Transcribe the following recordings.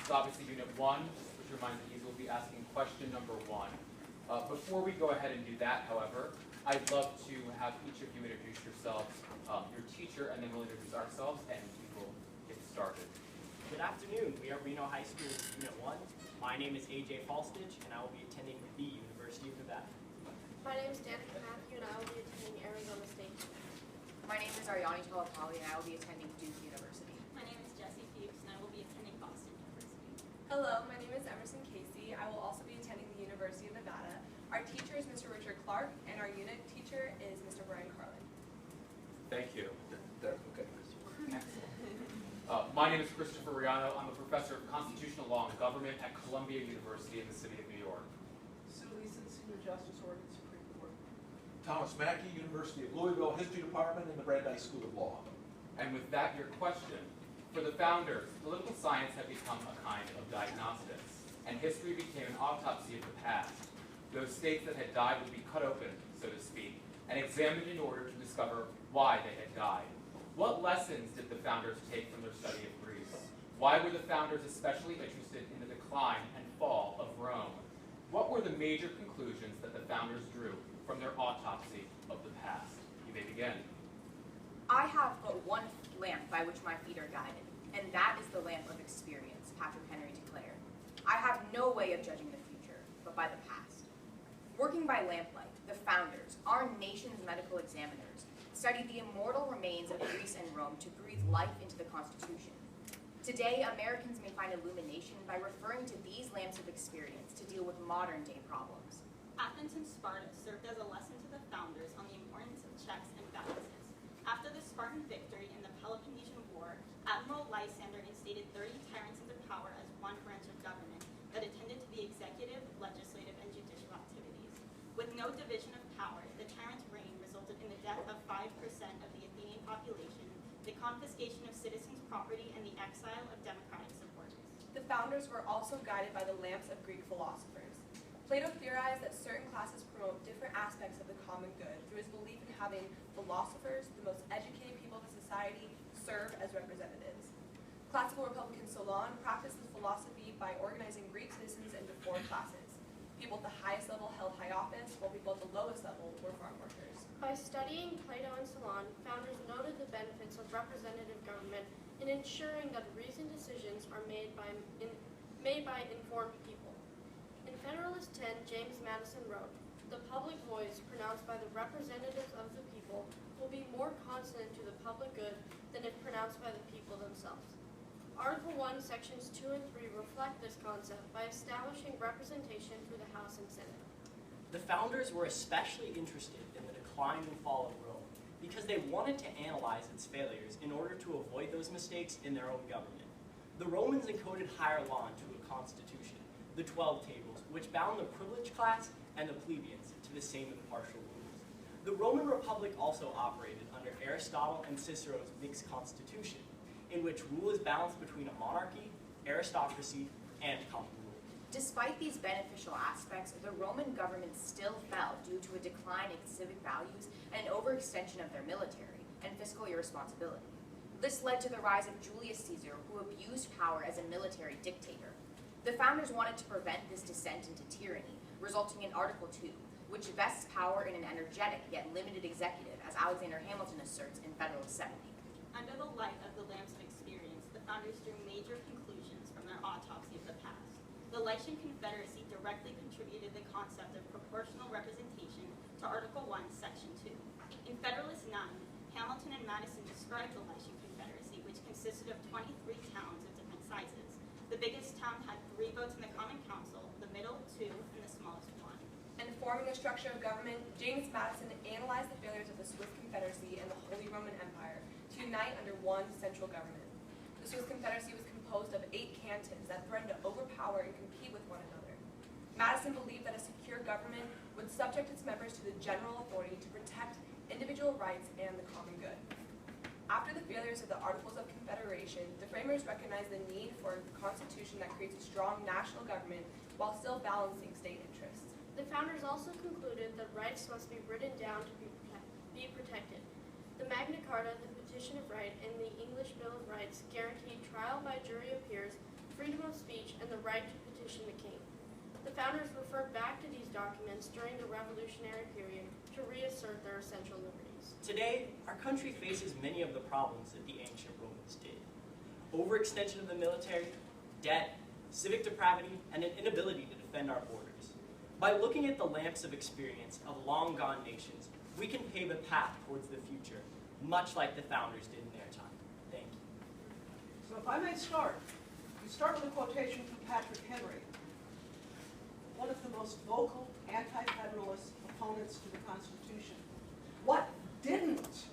is obviously Unit 1, which reminds me we'll be asking question number 1. Before we go ahead and do that, however, I'd love to have each of you introduce yourselves, your teacher, and then we'll introduce ourselves, and we will get started. Good afternoon. We are Reno High School Unit 1. My name is AJ Falstich, and I will be attending the University of Nevada. My name is Danica Matthew, and I will be attending Arizona State. My name is Aryani Talapali, and I will be attending Duke University. My name is Jessie Fuchs, and I will be attending Boston University. Hello, my name is Emerson Casey. I will also be attending the University of Nevada. Our teacher is Mr. Richard Clark, and our unit teacher is Mr. Brian Carlin. Thank you. Okay. My name is Christopher Riano. I'm a professor of constitutional law and government at Columbia University in the city of New York. Sue Leeson, Senior Justice Oregon Supreme Court. Thomas Mackey, University of Louisville, History Department in the Brandeis School of Law. And with that, your question. For the founders, political science had become a kind of diagnostics, and history became an autopsy of the past. Those states that had died would be cut open, so to speak, and examined in order to discover why they had died. What lessons did the founders take from their study of Greece? Why were the founders especially interested in the decline and fall of Rome? What were the major conclusions that the founders drew from their autopsy of the past? You may begin. I have but one lamp by which my feet are guided, and that is the lamp of experience, Patrick Henry declared. I have no way of judging the future, but by the past. Working by lamplight, the founders, our nation's medical examiners, studied the immortal remains of Greece and Rome to breathe life into the Constitution. Today, Americans may find illumination by referring to these lamps of experience to deal with modern-day problems. Athens and Sparta served as a lesson to the founders on the importance of checks and balances. After the Spartan victory in the Peloponnesian War, Admiral Lysander instated 30 tyrants into power as one branch of government that attended to the executive, legislative, and judicial activities. With no division of power, the tyrant's reign resulted in the death of 5% of the Athenian population, the confiscation of citizens' property, and the exile of democratic supporters. The founders were also guided by the lamps of Greek philosophers. Plato theorized that certain classes promote different aspects of the common good through his belief in having philosophers, the most educated people of society, serve as representatives. Classical Republican Solon practiced this philosophy by organizing Greek citizens into 4 classes. People at the highest level held high office, while people at the lowest level were farm workers. By studying Plato and Solon, founders noted the benefits of representative government in ensuring that reasoned decisions are made by informed people. In Federalist 10, James Madison wrote, "The public voice pronounced by the representatives of the people will be more consonant to the public good than if pronounced by the people themselves." Article 1, Sections 2 and 3 reflect this concept by establishing representation through the House and Senate. The founders were especially interested in the decline and fall of Rome because they wanted to analyze its failures in order to avoid those mistakes in their own government. The Romans encoded higher law into a constitution, the 12 Tables, which bound the privileged class and the plebeians to the same impartial rules. The Roman Republic also operated under Aristotle and Cicero's mixed constitution, in which rule is balanced between a monarchy, aristocracy, and common rule. Despite these beneficial aspects, the Roman government still fell due to a decline in civic values and an overextension of their military and fiscal irresponsibility. This led to the rise of Julius Caesar, who abused power as a military dictator. The founders wanted to prevent this descent into tyranny, resulting in Article 2, which vests power in an energetic yet limited executive, as Alexander Hamilton asserts in Federalist 70. Under the light of the lamps of experience, the founders drew major conclusions from their autopsy of the past. The Lycian Confederacy directly contributed the concept of proportional representation to Article 1, Section 2. In Federalist 9, Hamilton and Madison described the Lycian Confederacy, which consisted of 23 towns of different sizes. The biggest town had 3 votes in the Common Council, the middle 2, and the smallest 1. And forming the structure of government, James Madison analyzed the failures of the Swiss Confederacy and the Holy Roman Empire to unite under one central government. The Swiss Confederacy was composed of 8 cantons that threatened to overpower and compete with one another. Madison believed that a secure government would subject its members to the general authority to protect individual rights and the common good. After the failures of the Articles of Confederation, the framers recognized the need for a constitution that creates a strong national government while still balancing state interests. The founders also concluded that rights must be written down to be protected. The Magna Carta, the Petition of Right, and the English Bill of Rights guaranteed trial by jury of peers, freedom of speech, right to petition the king. The founders referred back to these documents during the Revolutionary period to reassert their essential liberties. Today, our country faces many of the problems that the ancient Romans did. Overextension of the military, debt, civic depravity, and an inability to defend our borders. By looking at the lamps of experience of long-gone nations, we can pave a path towards the future, much like the founders did in their time. Thank you. So if I may start, you start with a quotation from Patrick Henry, one of the most vocal anti-federalist opponents to the Constitution. What didn't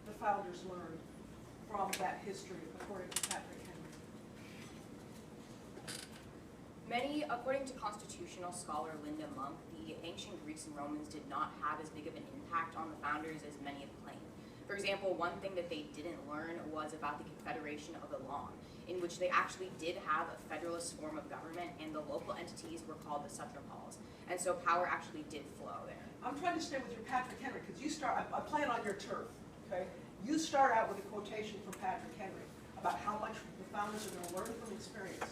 the founders learn from that history, according to Patrick Henry? Many, according to constitutional scholar Linda Monk, the ancient Greeks and Romans did not have as big of an impact on the founders as many have claimed. For example, one thing that they didn't learn was about the Confederation of the Lawn, in which they actually did have a federalist form of government, and the local entities were called the satrapas. And so power actually did flow there. I'm trying to stay with your Patrick Henry, because you start, I'm playing on your turf, okay? You start out with a quotation from Patrick Henry about how much the founders are going to learn from experience.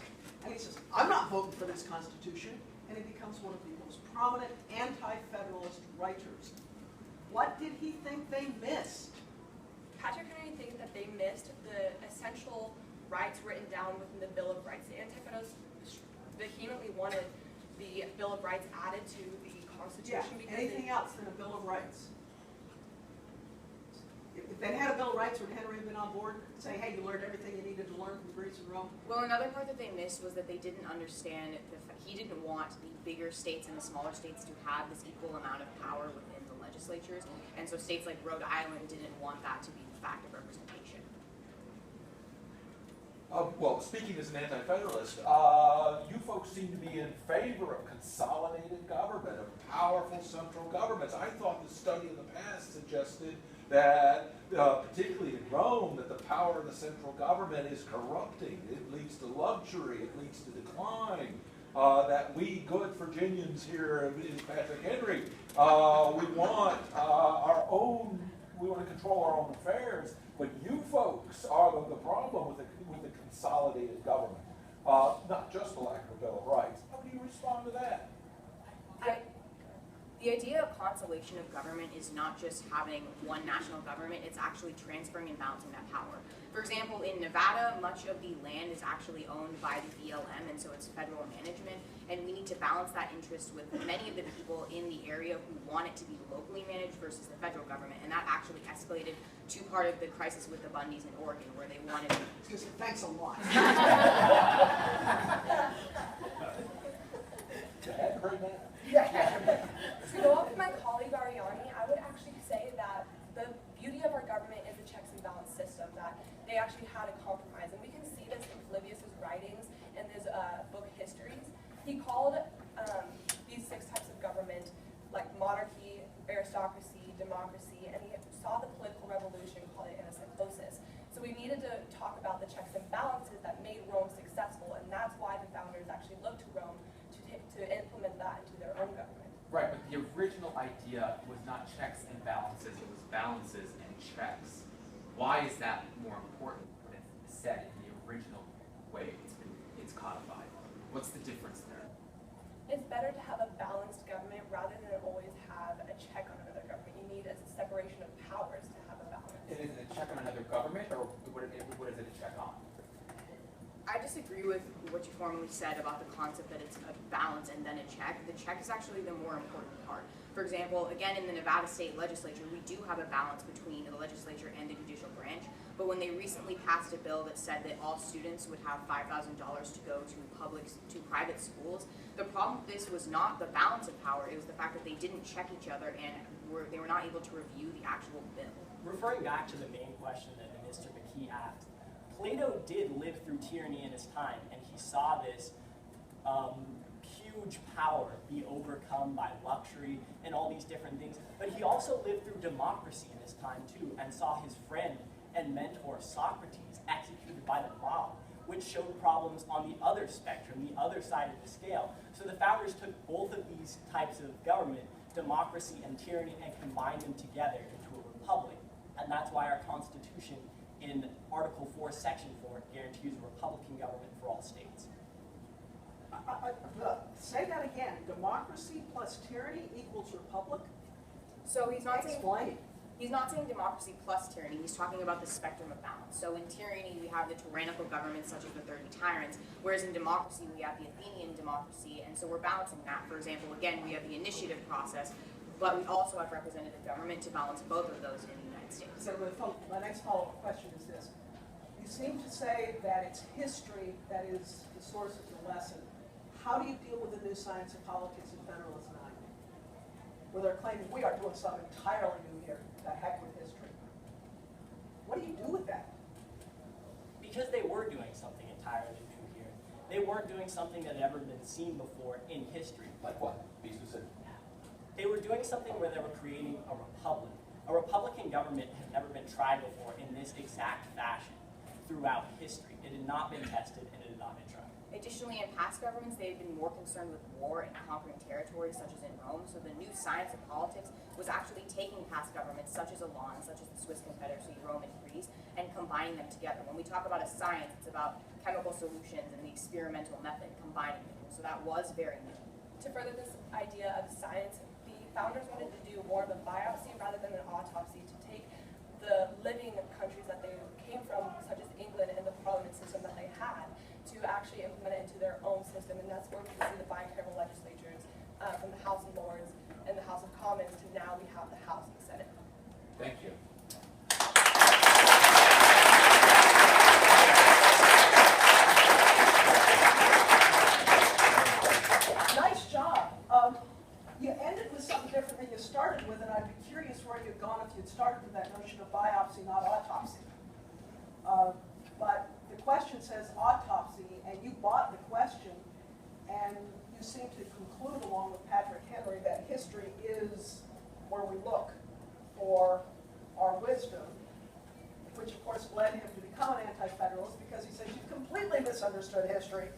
And he says, I'm not voting for this Constitution, and he becomes one of the most prominent anti-federalist writers. What did he think they missed? Patrick Henry thinks that they missed the essential rights written down within the Bill of Rights. The Anti-Federalists vehemently wanted the Bill of Rights added to the Yeah, Constitution. because anything else than a Bill of Rights. If they had a Bill of Rights, would Henry have been on board saying, hey, you learned everything you needed to learn from Greece and Rome? Well, another part that they missed was that they didn't understand he didn't want the bigger states and the smaller states to have this equal amount of power within the legislatures, and so states like Rhode Island didn't want that to be the fact of representation. Well, speaking as an anti-federalist, you folks seem to be in favor of consolidated government, of powerful central governments. I thought the study of the past suggested that, particularly in Rome, that the power of the central government is corrupting. It leads to luxury, it leads to decline. That we good Virginians here in Patrick Henry, we want our own, we want to control our own affairs, but you folks are the problem with the consolidated government, not just the lack of a Bill of Rights. How do you respond to that? The idea of consolidation of government is not just having one national government, it's actually transferring and balancing that power. For example, in Nevada, much of the land is actually owned by the BLM, and so it's federal management, and we need to balance that interest with many of the people in the area who want it to be locally managed versus the federal government, and that actually escalated to part of the crisis with the Bundys in Oregon, where they wanted to... Thanks a lot. I hadn't heard that. To go off with my colleague Ariani, I would actually say that the beauty of our government is the checks and balance system, that they actually had a compromise. And we can see this in Flavius's writings and his book Histories. He called these 6 types of government like monarchy, aristocracy, democracy, and he saw the political revolution, called it anasymptosis. So we needed to talk about the checks and balances that made Rome successful, and that's why the founders actually looked to Rome to implement that into their own government. Right, but the original idea was not checks and balances, it was balances and checks. Why is that more important when it's said in the original way it's codified? What's the difference there? It's better to have a balanced government rather than always have a check on another government. You need a separation of powers to have a balance. And is it a check on another government, or what is it a check on? I disagree with what you formerly said about the concept that it's a balance and then a check. The check is actually the more important part. For example, again, in the Nevada state legislature, we do have a balance between the legislature and the judicial branch, but when they recently passed a bill that said that all students would have $5,000 to go to private schools, the problem with this was not the balance of power, it was the fact that they didn't check each other and they were not able to review the actual bill. Referring back to the main question that Mr. McKee asked, Plato did live through tyranny in his time, and he saw this huge power be overcome by luxury and all these different things. But he also lived through democracy in his time too, and saw his friend and mentor Socrates executed by the mob, which showed problems on the other spectrum, the other side of the scale. So the founders took both of these types of government, democracy and tyranny, and combined them together into a republic. And that's why our Constitution in Article 4, Section 4 guarantees a Republican government for all states. Say that again. Democracy plus tyranny equals republic? So he's not saying Explain. He's not saying democracy plus tyranny, he's talking about the spectrum of balance. So in tyranny, we have the tyrannical governments such as the 30 tyrants, whereas in democracy, we have the Athenian democracy, and so we're balancing that. For example, again, we have the initiative process, but we also have representative government to balance both of those in the United States. So my next follow-up question is this. You seem to say that it's history that is the source of the lesson. How do you deal with the new science of politics in Federalist 9? Where they're claiming we are doing something entirely new here. The heck with history. What do you do with that? Because they were doing something entirely new here. They weren't doing something that had ever been seen before in history. Like what? Be specific. They were doing something where they were creating a republic. A Republican government had never been tried before in this exact fashion throughout history. It had not been tested and it had not been tried. Additionally, in past governments, they've been more concerned with war and conquering territories, such as in Rome. So the new science of politics was actually taking past governments, such as Elan, such as the Swiss Confederacy, Rome, and Greece, and combining them together. When we talk about a science, it's about chemical solutions and the experimental method, combining them. So that was very new. To further this idea of science, the founders wanted to do more of a biopsy rather than an autopsy, to take the living countries that they came from, such as England, and the parliament system that they had, to actually implement it into their own system. And that's where we can see the bicameral legislatures from the House of Lords and the House of Commons to now we have the House and the Senate. Thank you. Nice job. You ended with something different than you started with, and I'd be curious where you'd gone if you'd started with that notion of biopsy, not autopsy. But the question says autopsy, and you bought the question, and you seem to conclude, along with Patrick Henry, that history is where we look for our wisdom, which of course led him to become an anti-federalist, because he says you completely misunderstood history,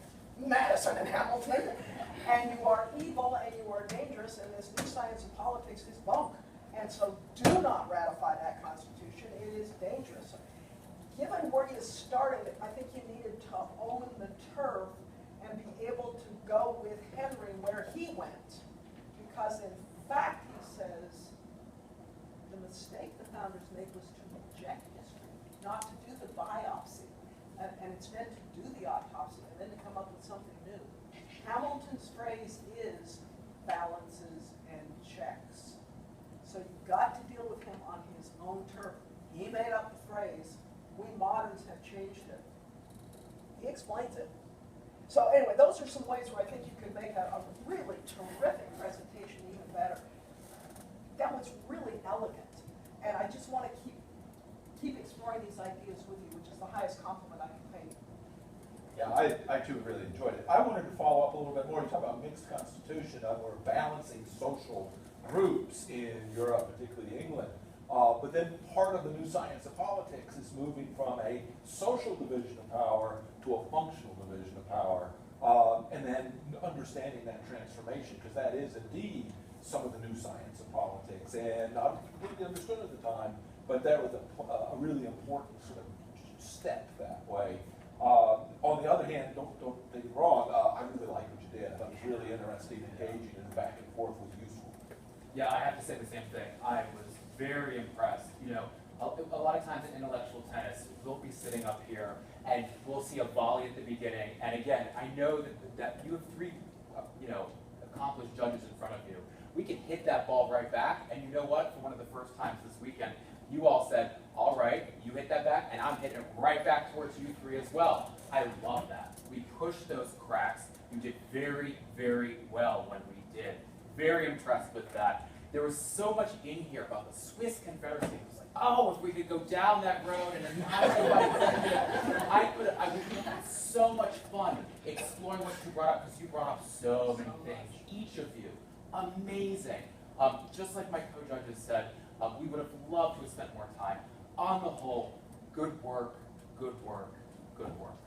Madison and Hamilton, and you are evil and you are dangerous, and this new science of politics is bunk. And so do not ratify that Constitution. It is dangerous. Given where you started, I think you needed to own the turf and be able to go with Henry where he went. Because in fact, he says, the mistake the founders made was to reject history, not to do the biopsy, and instead to do the autopsy and then to come up with something new. Hamilton's phrase is balances and checks. So you've got to deal with him on his own turf. He made up the phrase. We moderns have changed it. He explains it. So anyway, those are some ways where I think you could make a really terrific presentation even better. That was really elegant. And I just want to keep exploring these ideas with you, which is the highest compliment I can pay you. Yeah, I too really enjoyed it. I wanted to follow up a little bit more. You talk about mixed constitution, or balancing social groups in Europe, particularly England. But then part of the new science of politics is moving from a social division of power to a functional division of power, and then understanding that transformation, because that is indeed some of the new science of politics. And not completely understood at the time, but that was a really important sort of step that way. On the other hand, don't take it wrong, I really liked what you did. I thought it was really interesting, engaging, and back and forth was useful. Yeah, I have to say the same thing. I was very impressed. You know, a lot of times in intellectual tennis, we'll be sitting up here and we'll see a volley at the beginning. And again, I know that you have three, accomplished judges in front of you. We can hit that ball right back. And you know what? For one of the first times this weekend, you all said, all right, you hit that back, and I'm hitting it right back towards you three as well. I love that. We pushed those cracks. You did very, very well when we did. Very impressed with that. There was so much in here about the Swiss Confederacy. It was like, oh, if we could go down that road and I would have so much fun exploring what you brought up, because you brought up so many things. Each of you, amazing. Just like my co-judges said, we would have loved to have spent more time. On the whole, good work, good work, good work.